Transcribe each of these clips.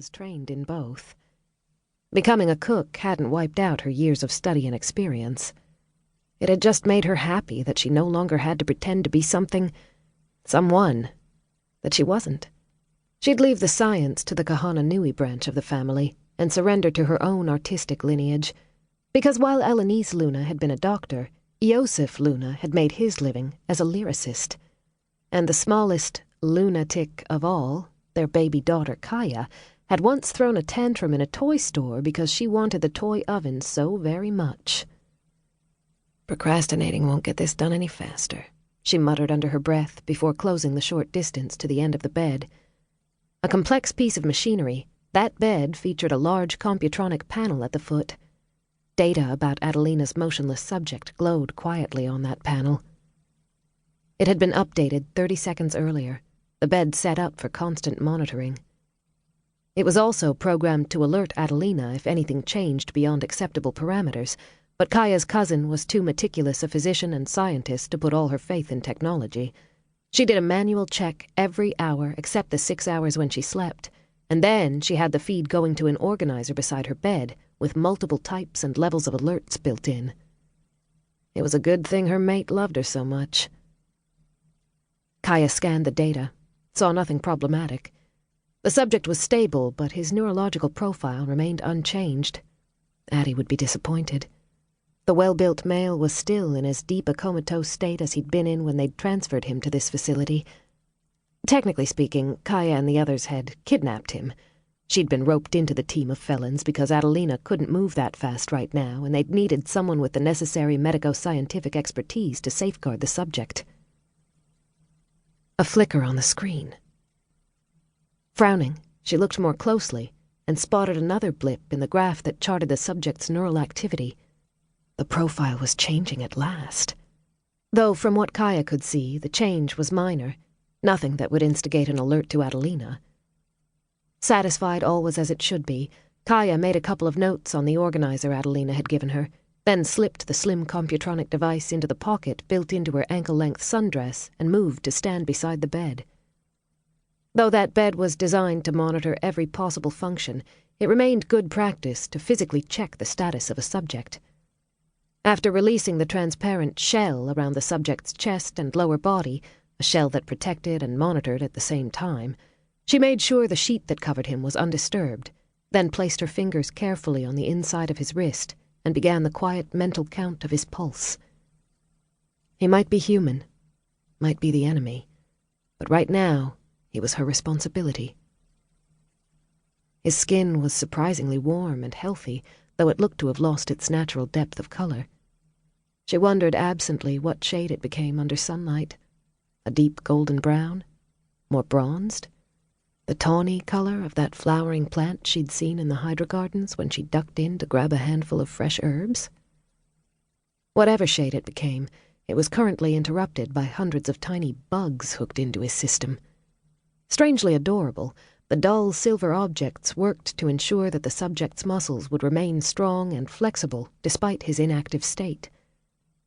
was trained in both. Becoming a cook hadn't wiped out her years of study and experience. It had just made her happy that she no longer had to pretend to be someone, that she wasn't. She'd leave the science to the Kahana Nui branch of the family and surrender to her own artistic lineage, because while Elenise Luna had been a doctor, Iosif Luna had made his living as a lyricist. And the smallest lunatic of all, their baby daughter Kaia, had once thrown a tantrum in a toy store because she wanted the toy oven so very much. "Procrastinating won't get this done any faster," she muttered under her breath before closing the short distance to the end of the bed. A complex piece of machinery, that bed featured a large computronic panel at the foot. Data about Adelina's motionless subject glowed quietly on that panel. It had been updated 30 seconds earlier, the bed set up for constant monitoring. It was also programmed to alert Adelina if anything changed beyond acceptable parameters, but Kaia's cousin was too meticulous a physician and scientist to put all her faith in technology. She did a manual check every hour except the 6 hours when she slept, and then she had the feed going to an organizer beside her bed with multiple types and levels of alerts built in. It was a good thing her mate loved her so much. Kaia scanned the data, saw nothing problematic. The subject was stable, but his neurological profile remained unchanged. Addie would be disappointed. The well-built male was still in as deep a comatose state as he'd been in when they'd transferred him to this facility. Technically speaking, Kaia and the others had kidnapped him. She'd been roped into the team of felons because Adelina couldn't move that fast right now, and they'd needed someone with the necessary medico-scientific expertise to safeguard the subject. A flicker on the screen. Frowning, she looked more closely and spotted another blip in the graph that charted the subject's neural activity. The profile was changing at last. Though from what Kaia could see, the change was minor, nothing that would instigate an alert to Adelina. Satisfied all was as it should be, Kaia made a couple of notes on the organizer Adelina had given her, then slipped the slim computronic device into the pocket built into her ankle-length sundress and moved to stand beside the bed. Though that bed was designed to monitor every possible function, it remained good practice to physically check the status of a subject. After releasing the transparent shell around the subject's chest and lower body, a shell that protected and monitored at the same time, she made sure the sheet that covered him was undisturbed, then placed her fingers carefully on the inside of his wrist and began the quiet mental count of his pulse. He might be human, might be the enemy, but right now he was her responsibility. His skin was surprisingly warm and healthy, though it looked to have lost its natural depth of color. She wondered absently what shade it became under sunlight. A deep golden brown? More bronzed? The tawny color of that flowering plant she'd seen in the hydro gardens when she ducked in to grab a handful of fresh herbs? Whatever shade it became, it was currently interrupted by hundreds of tiny bugs hooked into his system. Strangely adorable, the dull silver objects worked to ensure that the subject's muscles would remain strong and flexible despite his inactive state.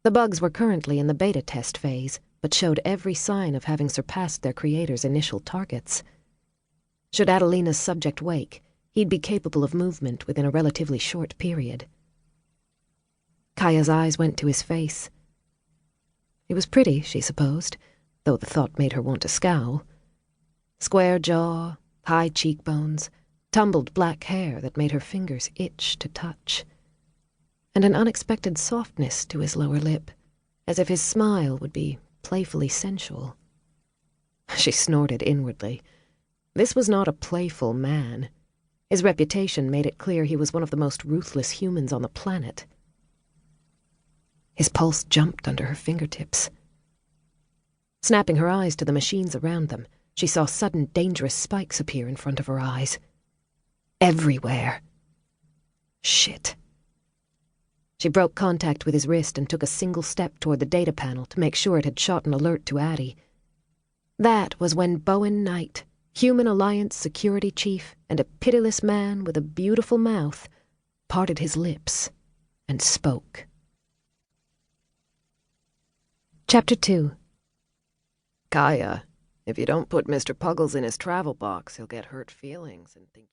The bugs were currently in the beta test phase, but showed every sign of having surpassed their creator's initial targets. Should Adelina's subject wake, he'd be capable of movement within a relatively short period. Kaia's eyes went to his face. He was pretty, she supposed, though the thought made her want to scowl. Square jaw, high cheekbones, tumbled black hair that made her fingers itch to touch, and an unexpected softness to his lower lip, as if his smile would be playfully sensual. She snorted inwardly. This was not a playful man. His reputation made it clear he was one of the most ruthless humans on the planet. His pulse jumped under her fingertips. Snapping her eyes to the machines around them, she saw sudden dangerous spikes appear in front of her eyes. Everywhere. Shit. She broke contact with his wrist and took a single step toward the data panel to make sure it had shot an alert to Addie. That was when Bowen Knight, Human Alliance security chief and a pitiless man with a beautiful mouth, parted his lips and spoke. Chapter 2. Kaia, if you don't put Mr. Puggles in his travel box, he'll get hurt feelings and think